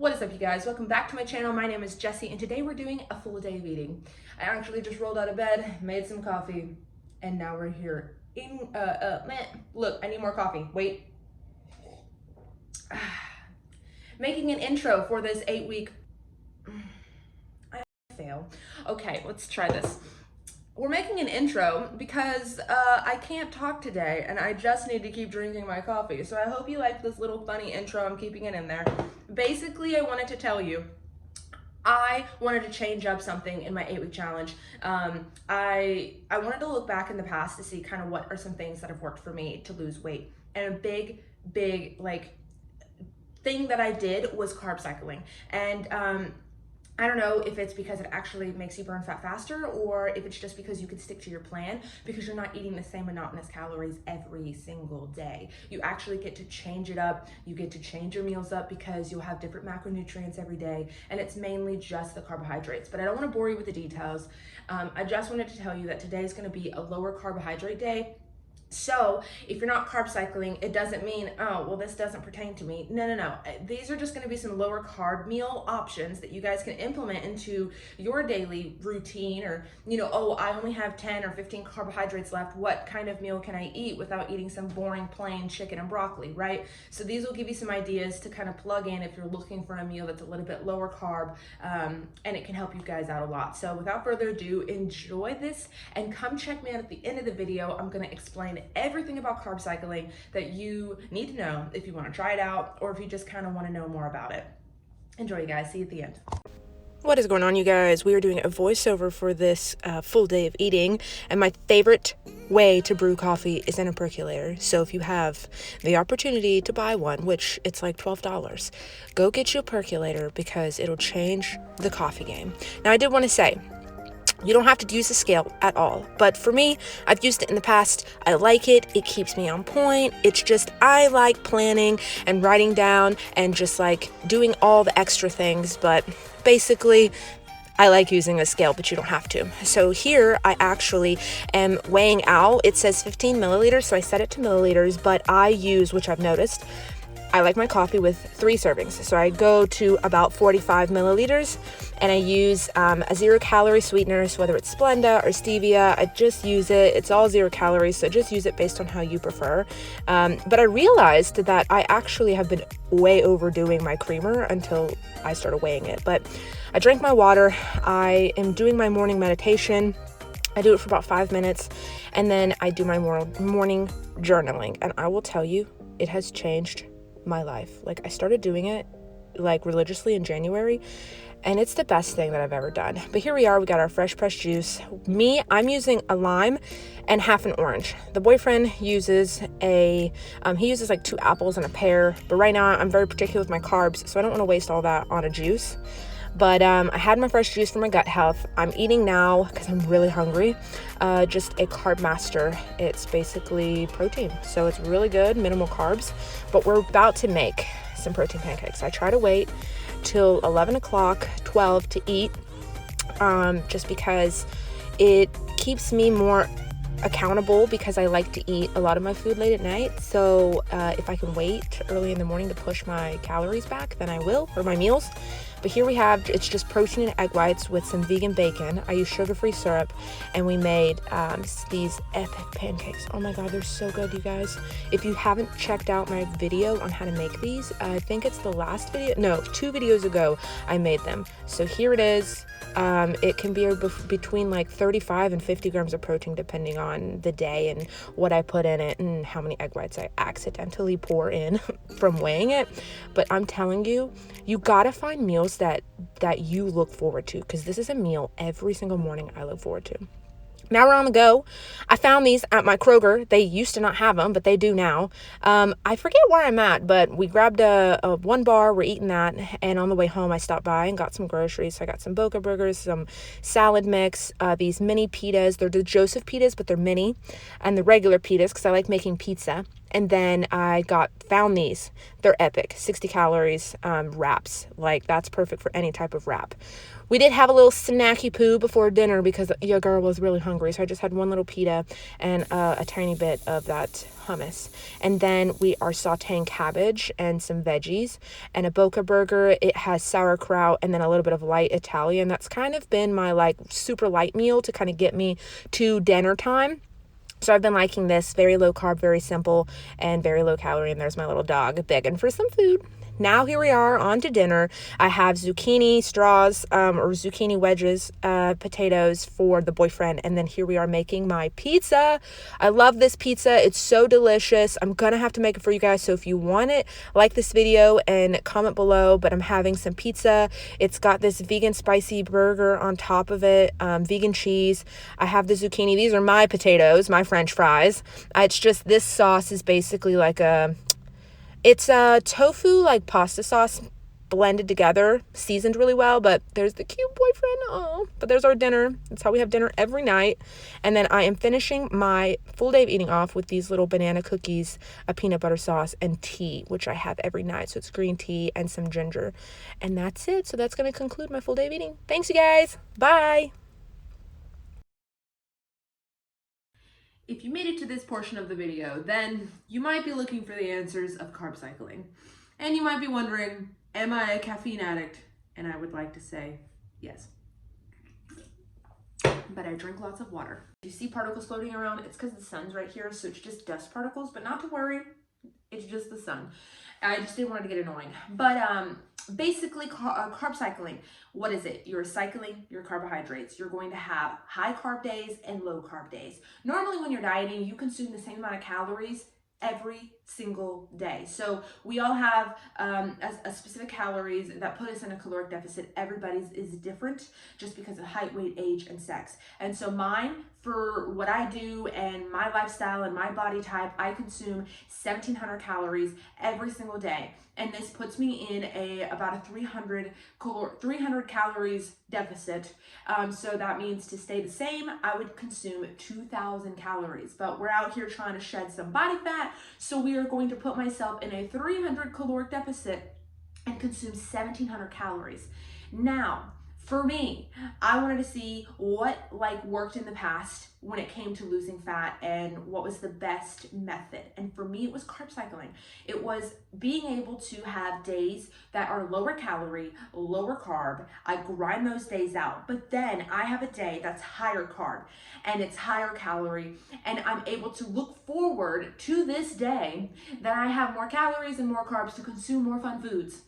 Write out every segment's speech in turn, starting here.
What is up, you guys? Welcome back to my channel. My name is Jessie, and today we're doing a full day of eating. I actually just rolled out of bed, made some coffee, and now we're here eating. Look, I need more coffee. Wait. Making an intro for this 8-week. I fail. Okay, let's try this. We're making an intro because I can't talk today and I just need to keep drinking my coffee. So I hope you like this little funny intro. I'm keeping it in there. Basically, I wanted to tell you, I wanted to change up something in my 8-week challenge. I wanted to look back in the past to see kind of what are some things that have worked for me to lose weight. And a big thing that I did was carb cycling. And I don't know if it's because it actually makes you burn fat faster or if it's just because you can stick to your plan because you're not eating the same monotonous calories every single day. You actually get to change it up. You get to change your meals up because you'll have different macronutrients every day, and it's mainly just the carbohydrates. But I don't want to bore you with the details. I just wanted to tell you that today is going to be a lower carbohydrate day. So if you're not carb cycling, it doesn't mean, oh, well, this doesn't pertain to me. No. These are just going to be some lower carb meal options that you guys can implement into your daily routine, or, oh, I only have 10 or 15 carbohydrates left. What kind of meal can I eat without eating some boring plain chicken and broccoli, right? So these will give you some ideas to kind of plug in if you're looking for a meal that's a little bit lower carb, and it can help you guys out a lot. So without further ado, enjoy this and come check me out at the end of the video. I'm going to explain everything about carb cycling that you need to know if you want to try it out or if you just kind of want to know more about it. Enjoy, you guys. See you at the end. What is going on, you guys? We are doing a voiceover for this full day of eating, and my favorite way to brew coffee is in a percolator. So if you have the opportunity to buy one, which it's like $12, go get you a percolator because it'll change the coffee game. Now, I did want to say, you don't have to use a scale at all. But for me, I've used it in the past. I like it. It keeps me on point. It's just, I like planning and writing down and just like doing all the extra things. But basically, I like using a scale, but you don't have to. So here I actually am weighing out. It says 15 milliliters, so I set it to milliliters, but I use, which I've noticed, I like my coffee with 3 servings. So I go to about 45 milliliters and I use a 0-calorie sweetener. So whether it's Splenda or stevia, I just use it. It's all 0 calories, so just use it based on how you prefer. But I realized that I actually have been way overdoing my creamer until I started weighing it. But I drank my water. I am doing my morning meditation. I do it for about 5 minutes, and then I do my morning journaling. And I will tell you, it has changed my life. Like, I started doing it like religiously in January, and it's the best thing that I've ever done. But here we are, we got our fresh pressed juice. I'm using a lime and half an orange. The boyfriend uses he uses like 2 apples and a pear, but right now I'm very particular with my carbs, so I don't want to waste all that on a juice. But I had my fresh juice for my gut health. I'm eating now because I'm really hungry. Just a Carb Master. It's basically protein. So it's really good, minimal carbs. But we're about to make some protein pancakes. I try to wait till 11 o'clock, 12 to eat, just because it keeps me more accountable, because I like to eat a lot of my food late at night. So if I can wait early in the morning to push my calories back, then I will, or my meals. But here we have, it's just protein and egg whites with some vegan bacon. I use sugar-free syrup, and we made these epic pancakes. Oh my God, they're so good, you guys. If you haven't checked out my video on how to make these, I think it's the last video, no, 2 videos ago I made them. So here it is. It can be between like 35 and 50 grams of protein depending on the day and what I put in it and how many egg whites I accidentally pour in from weighing it. But I'm telling you, you gotta find meals that you look forward to, because this is a meal every single morning I look forward to. Now we're on the go. I found these at my Kroger. They used to not have them, but they do now. I forget where I'm at, but we grabbed a 1 bar. We're eating that. And on the way home, I stopped by and got some groceries. So I got some Boca burgers, some salad mix, these mini pitas. They're the Joseph pitas, but they're mini. And the regular pitas, because I like making pizza. And then I found these. They're epic. 60 calories wraps. Like, that's perfect for any type of wrap. We did have a little snacky poo before dinner because your girl was really hungry. So I just had one little pita and a tiny bit of that hummus. And then we are sauteing cabbage and some veggies and a Boca burger. It has sauerkraut and then a little bit of light Italian. That's kind of been my like super light meal to kind of get me to dinner time. So I've been liking this, very low carb, very simple, and very low calorie. And there's my little dog begging for some food. Now here we are on to dinner. I have zucchini straws or zucchini wedges, potatoes for the boyfriend. And then here we are making my pizza. I love this pizza. It's so delicious. I'm going to have to make it for you guys. So if you want it, like this video and comment below. But I'm having some pizza. It's got this vegan spicy burger on top of it, vegan cheese. I have the zucchini. These are my potatoes, my French fries. It's just this sauce is basically like it's a tofu like pasta sauce blended together, seasoned really well. But there's the cute boyfriend. Oh, but there's our dinner. That's how we have dinner every night. And then I am finishing my full day of eating off with these little banana cookies, a peanut butter sauce, and tea, which I have every night. So it's green tea and some ginger. And that's it. So that's going to conclude my full day of eating. Thanks, you guys. Bye. If you made it to this portion of the video, then you might be looking for the answers of carb cycling. And you might be wondering, am I a caffeine addict? And I would like to say, yes. But I drink lots of water. If you see particles floating around, it's because the sun's right here, so it's just dust particles, but not to worry, it's just the sun. I just didn't want it to get annoying. But basically, carb cycling, what is it? You're cycling your carbohydrates. You're going to have high carb days and low carb days. Normally when you're dieting, you consume the same amount of calories every single day. So we all have a specific calories that put us in a caloric deficit. Everybody's is different just because of height, weight, age, and sex. And so mine, for what I do and my lifestyle and my body type, I consume 1,700 calories every single day. And this puts me in about a 300 calories deficit. So that means to stay the same, I would consume 2,000 calories. But we're out here trying to shed some body fat, so we are going to put myself in a 300 caloric deficit and consume 1,700 calories. Now, for me, I wanted to see what worked in the past when it came to losing fat and what was the best method. And for me, it was carb cycling. It was being able to have days that are lower calorie, lower carb. I grind those days out, but then I have a day that's higher carb and it's higher calorie, and I'm able to look forward to this day that I have more calories and more carbs to consume more fun foods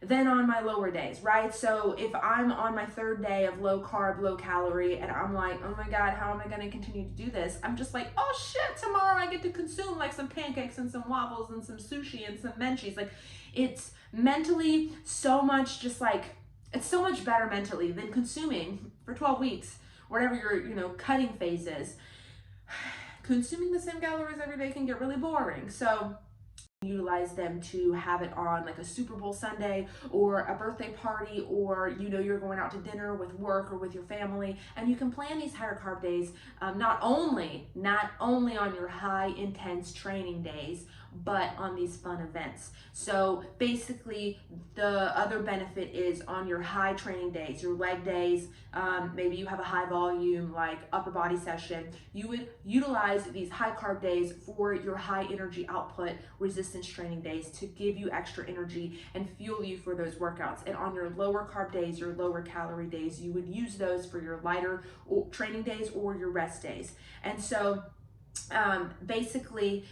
than on my lower days, right? So if I'm on my third day of low carb, low calorie, and I'm like, oh my God, how am I gonna continue to do this? I'm just like, oh shit, tomorrow I get to consume like some pancakes and some waffles and some sushi and some menchies. Like, it's mentally so much it's so much better mentally than consuming for 12 weeks, whatever your, cutting phase is. Consuming the same calories every day can get really boring. So utilize them to have it on like a Super Bowl Sunday or a birthday party, or you're going out to dinner with work or with your family, and you can plan these higher carb days not only on your high intense training days, but on these fun events. So basically, the other benefit is on your high training days, your leg days, maybe you have a high volume like upper body session, you would utilize these high carb days for your high energy output resistance training days to give you extra energy and fuel you for those workouts. And on your lower carb days, your lower calorie days, you would use those for your lighter training days or your rest days. And so basically,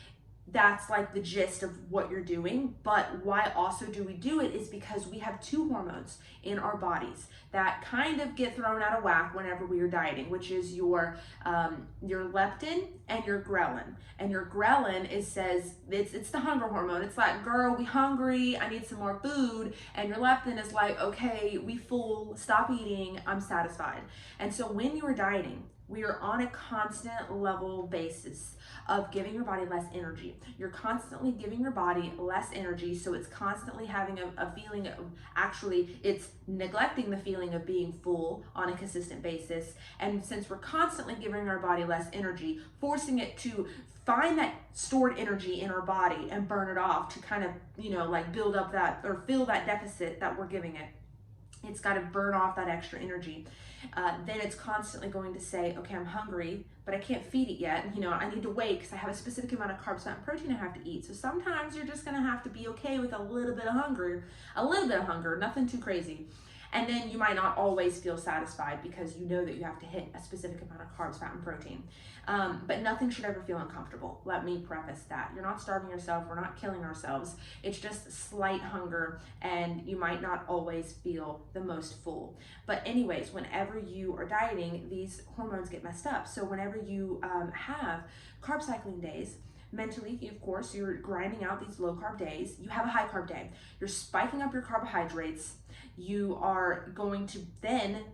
that's like the gist of what you're doing. But why also do we do it is because we have two hormones in our bodies that kind of get thrown out of whack whenever we are dieting, which is your leptin and your ghrelin. And your ghrelin it's the hunger hormone. It's like, girl, we hungry, I need some more food. And your leptin is like, okay, we full, stop eating, I'm satisfied. And so when you are dieting, We are on a constant level basis of giving your body less energy. You're constantly giving your body less energy, so it's constantly having a feeling of, actually, it's neglecting the feeling of being full on a consistent basis. And since we're constantly giving our body less energy, forcing it to find that stored energy in our body and burn it off to kind of, like build up that or fill that deficit that we're giving it. It's got to burn off that extra energy. Then it's constantly going to say, okay, I'm hungry, but I can't feed it yet. I need to wait because I have a specific amount of carbs, fat, and protein I have to eat. So sometimes you're just going to have to be okay with a little bit of hunger, nothing too crazy. And then you might not always feel satisfied because you know that you have to hit a specific amount of carbs, fat, and protein. But nothing should ever feel uncomfortable. Let me preface that. You're not starving yourself. We're not killing ourselves. It's just slight hunger, and you might not always feel the most full. But anyways, whenever you are dieting, these hormones get messed up. So whenever you have carb cycling days, mentally, of course, you're grinding out these low carb days. You have a high carb day. You're spiking up your carbohydrates. You are going to then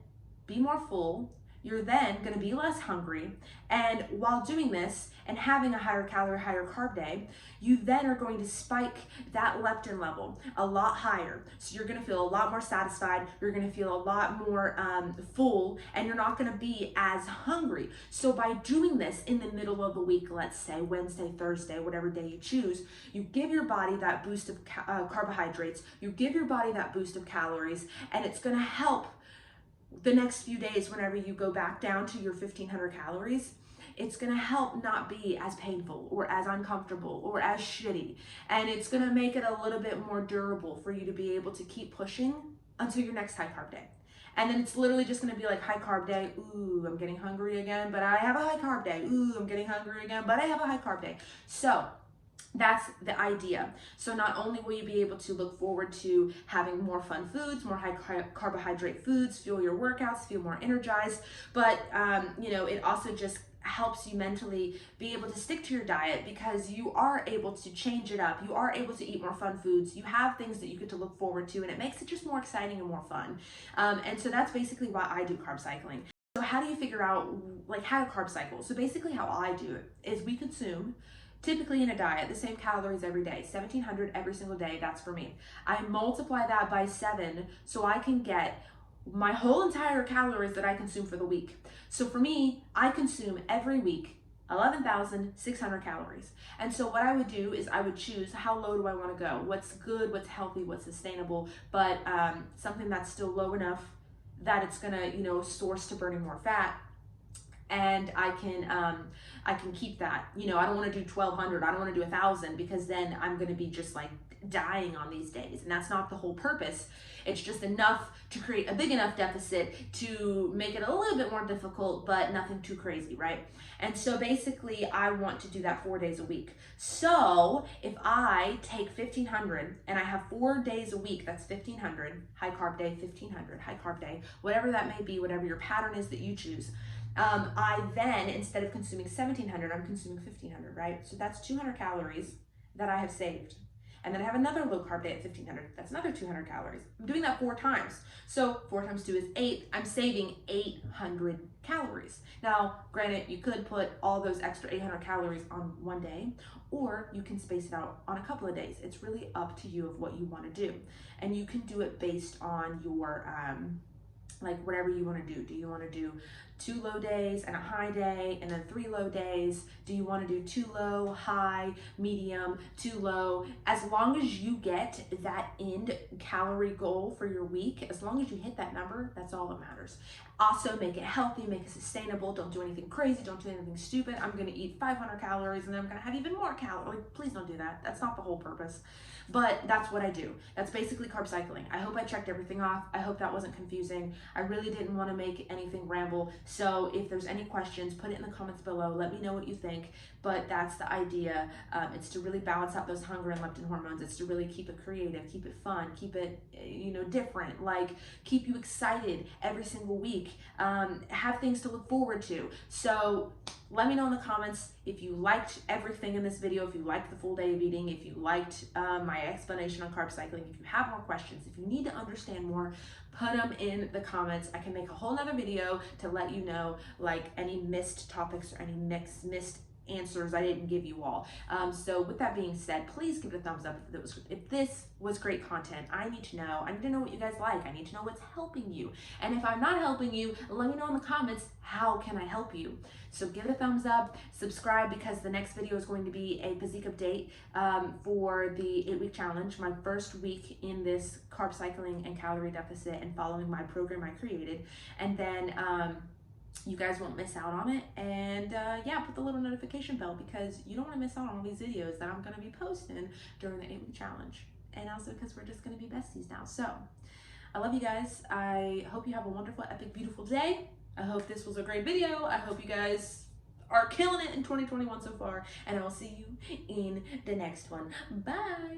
be more full. You're then going to be less hungry. And while doing this and having a higher calorie, higher carb day, you then are going to spike that leptin level a lot higher. So you're going to feel a lot more satisfied. You're going to feel a lot more full, and you're not going to be as hungry. So by doing this in the middle of the week, let's say Wednesday, Thursday, whatever day you choose, you give your body that boost of carbohydrates, you give your body that boost of calories, and it's going to help the next few days whenever you go back down to your 1,500 calories. It's going to help not be as painful or as uncomfortable or as shitty. And it's going to make it a little bit more durable for you to be able to keep pushing until your next high carb day. And then it's literally just going to be like high carb day. Ooh, I'm getting hungry again, but I have a high carb day. Ooh, I'm getting hungry again, but I have a high carb day. So that's the idea. So not only will you be able to look forward to having more fun foods, more high carbohydrate foods, fuel your workouts, feel more energized, but it also just helps you mentally be able to stick to your diet because you are able to change it up. You are able to eat more fun foods. You have things that you get to look forward to, and it makes it just more exciting and more fun. And so that's basically why I do carb cycling. So how do you figure out how to carb cycle? So basically how I do it is we consume, typically in a diet, the same calories every day, 1,700 every single day. That's for me. I multiply that by 7 so I can get my whole entire calories that I consume for the week. So for me, I consume every week 11,600 calories. And so what I would do is I would choose how low do I want to go? What's good, what's healthy, what's sustainable, but something that's still low enough that it's gonna, source to burning more fat. And I can keep that. I don't want to do 1,200. I don't want to do 1,000 because then I'm going to be just like dying on these days, and that's not the whole purpose. It's just enough to create a big enough deficit to make it a little bit more difficult, but nothing too crazy, right? And so basically I want to do that 4 days a week. So if I take 1,500 and I have 4 days a week, that's 1,500, high carb day, 1,500, high carb day, whatever that may be, whatever your pattern is that you choose. I then, instead of consuming 1,700, I'm consuming 1,500, right? So that's 200 calories that I have saved. And then I have another low carb day at 1,500. That's another 200 calories. I'm doing that 4 times. So 4 times 2 is 8. I'm saving 800 calories. Now, granted, you could put all those extra 800 calories on one day, or you can space it out on a couple of days. It's really up to you of what you want to do. And you can do it based on your, whatever you want to do. Do you want to do 2 low days and a high day and then 3 low days? Do you want to do 2 low, high, medium, 2 low? As long as you get that end calorie goal for your week, as long as you hit that number, that's all that matters. Also, make it healthy, make it sustainable. Don't do anything crazy. Don't do anything stupid. I'm going to eat 500 calories and then I'm going to have even more calories. Please don't do that. That's not the whole purpose. But that's what I do. That's basically carb cycling. I hope I checked everything off. I hope that wasn't confusing. I really didn't want to make anything ramble. So if there's any questions, put it in the comments below. Let me know what you think. But that's the idea. It's to really balance out those hunger and leptin hormones. It's to really keep it creative, keep it fun, keep it, different. Keep you excited every single week. Have things to look forward to. So let me know in the comments if you liked everything in this video, if you liked the full day of eating, if you liked my explanation on carb cycling, if you have more questions, if you need to understand more, put them in the comments. I can make a whole nother video to let you know like any missed topics or any missed answers I didn't give you all. So with that being said, please give it a thumbs up if this was great content. I need to know. I need to know what you guys like. I need to know what's helping you. And if I'm not helping you, let me know in the comments, how can I help you? So give it a thumbs up, subscribe, because the next video is going to be a physique update for the 8-week challenge, my first week in this carb cycling and calorie deficit and following my program I created. And then you guys won't miss out on it. And yeah, put the little notification bell, because you don't want to miss out on all these videos that I'm going to be posting during the 8-week challenge. And also because we're just going to be besties now. So I love you guys. I hope you have a wonderful, epic, beautiful day. I hope this was a great video. I hope you guys are killing it in 2021 so far. And I will see you in the next one. Bye.